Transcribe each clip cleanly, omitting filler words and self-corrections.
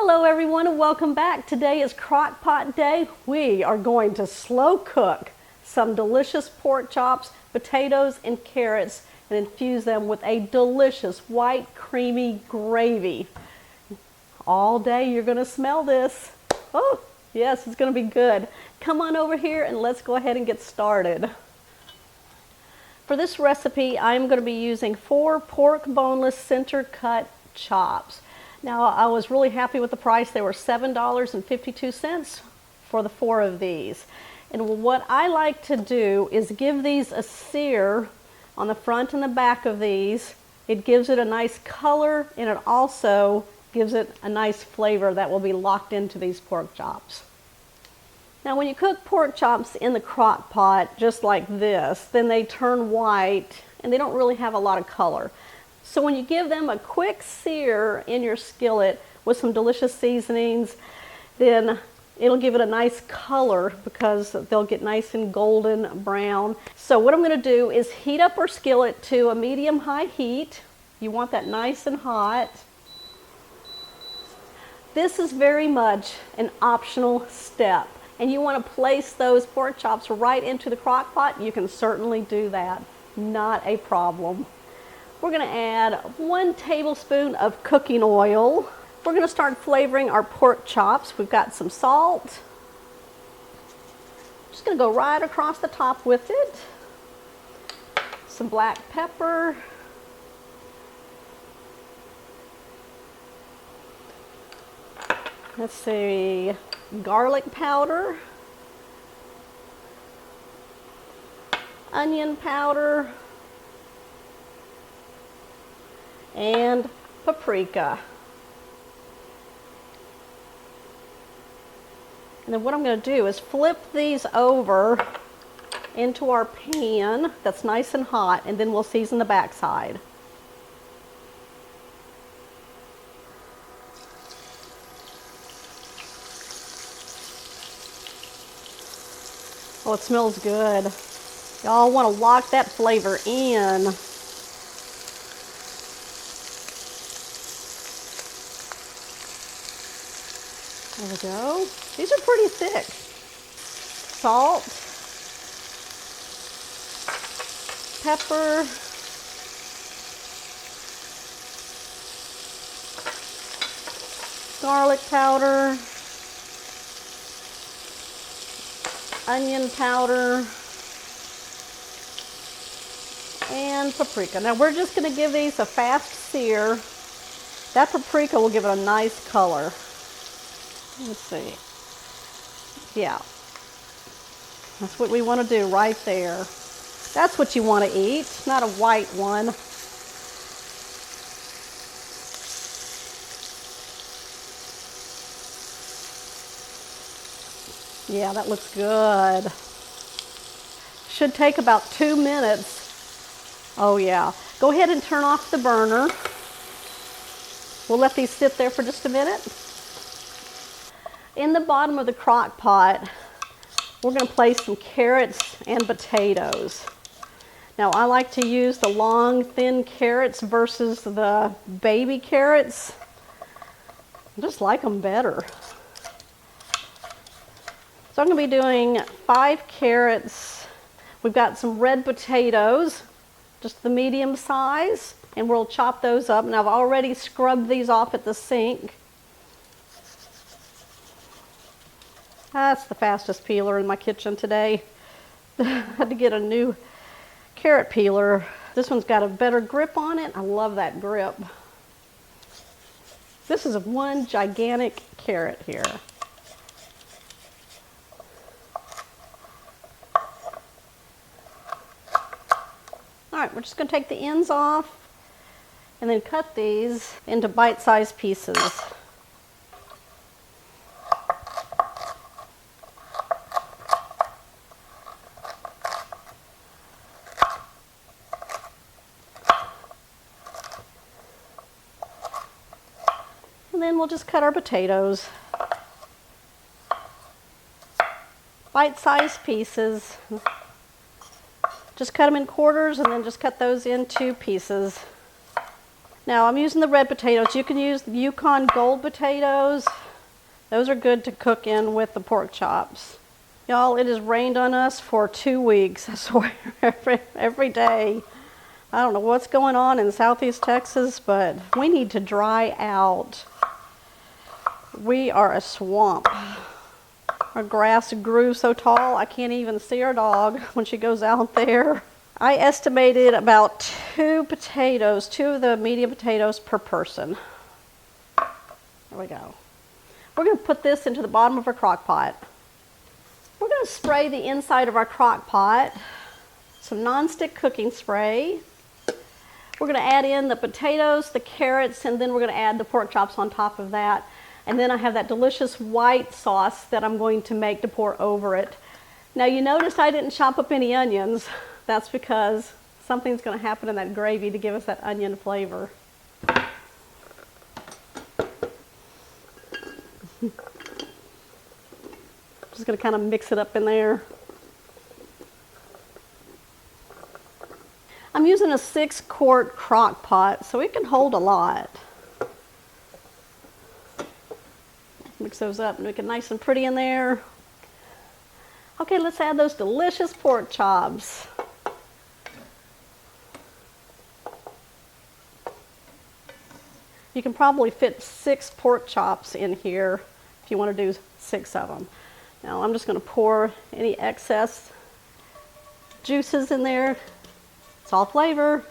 Hello everyone and welcome back. Today is Crockpot Day. We are going to slow cook some delicious pork chops, potatoes, and carrots and infuse them with a delicious white creamy gravy. All day you're going to smell this. Oh yes, it's going to be good. Come on over here and let's go ahead and get started. For this recipe I'm going to be using 4 pork boneless center cut chops. Now, I was really happy with the price. They were $7.52 for the 4 of these. And what I like to do is give these a sear on the front and the back of these. It gives it a nice color and it also gives it a nice flavor that will be locked into these pork chops. Now, when you cook pork chops in the crock pot just like this, then they turn white and they don't really have a lot of color. So when you give them a quick sear in your skillet with some delicious seasonings, then it'll give it a nice color because they'll get nice and golden brown. So what I'm going to do is heat up our skillet to a medium-high heat. You want that nice and hot. This is very much an optional step. And you want to place those pork chops right into the crock pot. You can certainly do that. Not a problem. We're going to add 1 tablespoon of cooking oil. We're going to start flavoring our pork chops. We've got some salt. Just going to go right across the top with it. Some black pepper. Let's see, garlic powder. Onion powder. And paprika. And then what I'm going to do is flip these over into our pan that's nice and hot, and then we'll season the backside. Oh, it smells good. Y'all want to lock that flavor in. There we go. These are pretty thick. Salt, pepper, garlic powder, onion powder, and paprika. Now we're just going to give these a fast sear. That paprika will give it a nice color. Let's see. Yeah. That's what we want to do right there. That's what you want to eat, not a white one. Yeah, that looks good. Should take about 2 minutes. Oh yeah. Go ahead and turn off the burner. We'll let these sit there for just a minute. In the bottom of the crock pot, we're going to place some carrots and potatoes. Now, I like to use the long, thin carrots versus the baby carrots. I just like them better. So I'm going to be doing 5 carrots. We've got some red potatoes, just the medium size, and we'll chop those up. And I've already scrubbed these off at the sink. That's the fastest peeler in my kitchen today. I had to get a new carrot peeler. This one's got a better grip on it. I love that grip. This is one gigantic carrot here. All right, we're just going to take the ends off and then cut these into bite-sized pieces. And then we'll just cut our potatoes. Bite-sized pieces. Just cut them in quarters and then just cut those into pieces. Now I'm using the red potatoes. You can use the Yukon Gold potatoes. Those are good to cook in with the pork chops. Y'all, it has rained on us for 2 weeks. I swear, every day. I don't know what's going on in Southeast Texas, but we need to dry out. We are a swamp. Our grass grew so tall, I can't even see our dog when she goes out there. I estimated about 2 of the medium potatoes per person. There we go. We're going to put this into the bottom of our crock pot. We're going to spray the inside of our crock pot, some nonstick cooking spray. We're going to add in the potatoes, the carrots, and then we're going to add the pork chops on top of that. And then I have that delicious white sauce that I'm going to make to pour over it. Now you notice I didn't chop up any onions. That's because something's going to happen in that gravy to give us that onion flavor. Just going to kind of mix it up in there. I'm using a 6-quart crock pot, so it can hold a lot. Mix those up and make it nice and pretty in there. Okay, let's add those delicious pork chops. You can probably fit 6 pork chops in here if you want to do 6 of them. Now I'm just going to pour any excess juices in there. It's all flavor.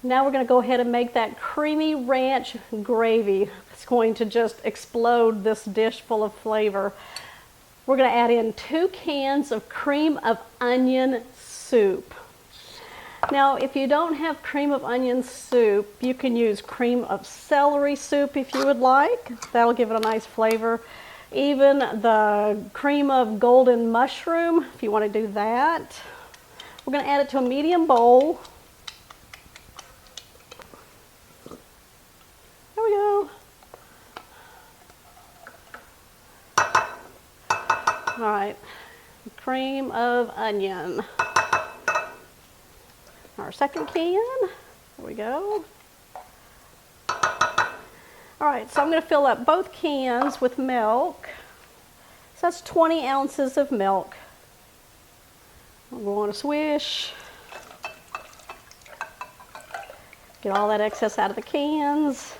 Now we're going to go ahead and make that creamy ranch gravy. It's going to just explode this dish full of flavor. We're going to add in 2 cans of cream of onion soup. Now, if you don't have cream of onion soup, you can use cream of celery soup if you would like. That'll give it a nice flavor. Even the cream of golden mushroom, if you want to do that. We're going to add it to a medium bowl. There we go. All right, cream of onion. Our second can, there we go. All right, so I'm going to fill up both cans with milk. So that's 20 ounces of milk. We'll go on a swish. Get all that excess out of the cans.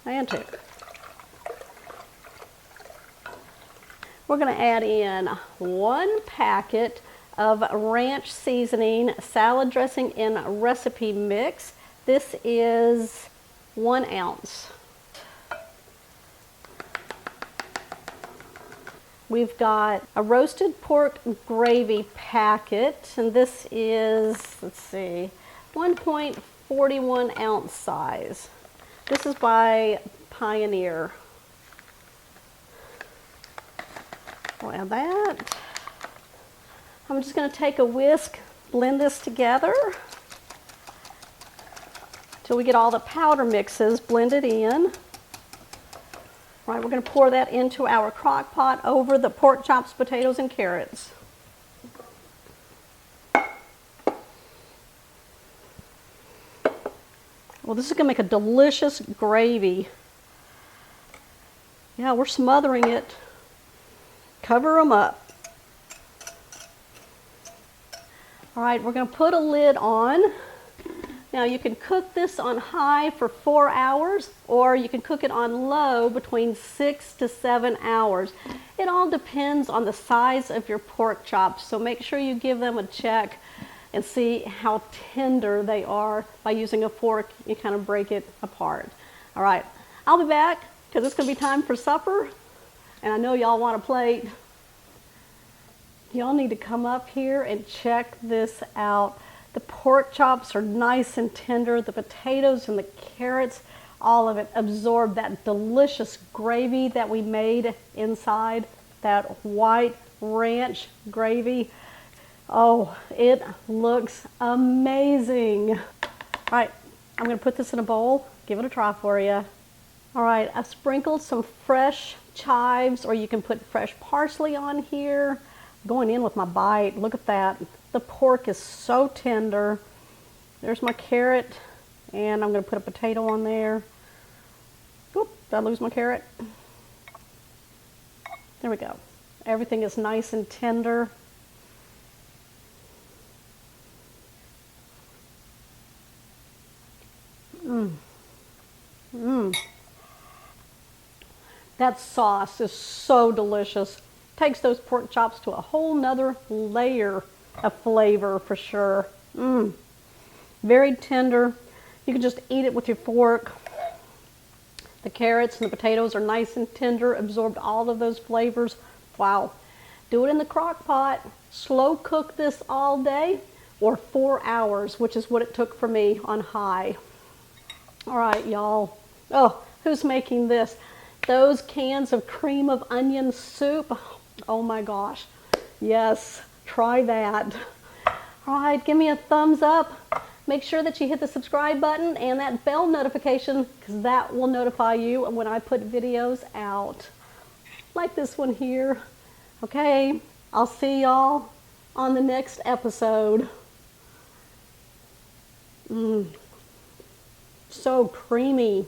And 2. We're going to add in 1 packet of ranch seasoning salad dressing in recipe mix. This is 1 ounce. We've got a roasted pork gravy packet, and this is, let's see, 1.41 ounce size. This is by Pioneer. We'll add that. I'm just going to take a whisk, blend this together till we get all the powder mixes blended in. All right, we're going to pour that into our crock pot over the pork chops, potatoes, and carrots. Well, this is going to make a delicious gravy. Yeah, we're smothering it. Cover them up. All right, we're going to put a lid on. Now you can cook this on high for 4 hours, or you can cook it on low between 6 to 7 hours. It all depends on the size of your pork chops, so make sure you give them a check and see how tender they are by using a fork. You kind of break it apart. All right, I'll be back because it's going to be time for supper, and I know y'all want a plate. Y'all need to come up here and check this out. The pork chops are nice and tender. The potatoes and the carrots, all of it absorbed that delicious gravy that we made inside, that white ranch gravy. Oh, it looks amazing. All right, I'm going to put this in a bowl, give it a try for you. All right, I've sprinkled some fresh chives, or you can put fresh parsley on here. Going in with my bite, look at that. The pork is so tender. There's my carrot, and I'm going to put a potato on there. Oop, did I lose my carrot? There we go. Everything is nice and tender. That sauce is so delicious. Takes those pork chops to a whole nother layer of flavor for sure. Very tender. You can just eat it with your fork. The carrots and the potatoes are nice and tender, absorbed all of those flavors. Wow. Do it in the crock pot. Slow cook this all day or 4 hours, which is what it took for me on high. All right, y'all. Oh, who's making this? Those cans of cream of onion soup. Oh my gosh. Yes, try that. All right, give me a thumbs up. Make sure that you hit the subscribe button and that bell notification, because that will notify you when I put videos out. Like this one here. Okay, I'll see y'all on the next episode. So creamy.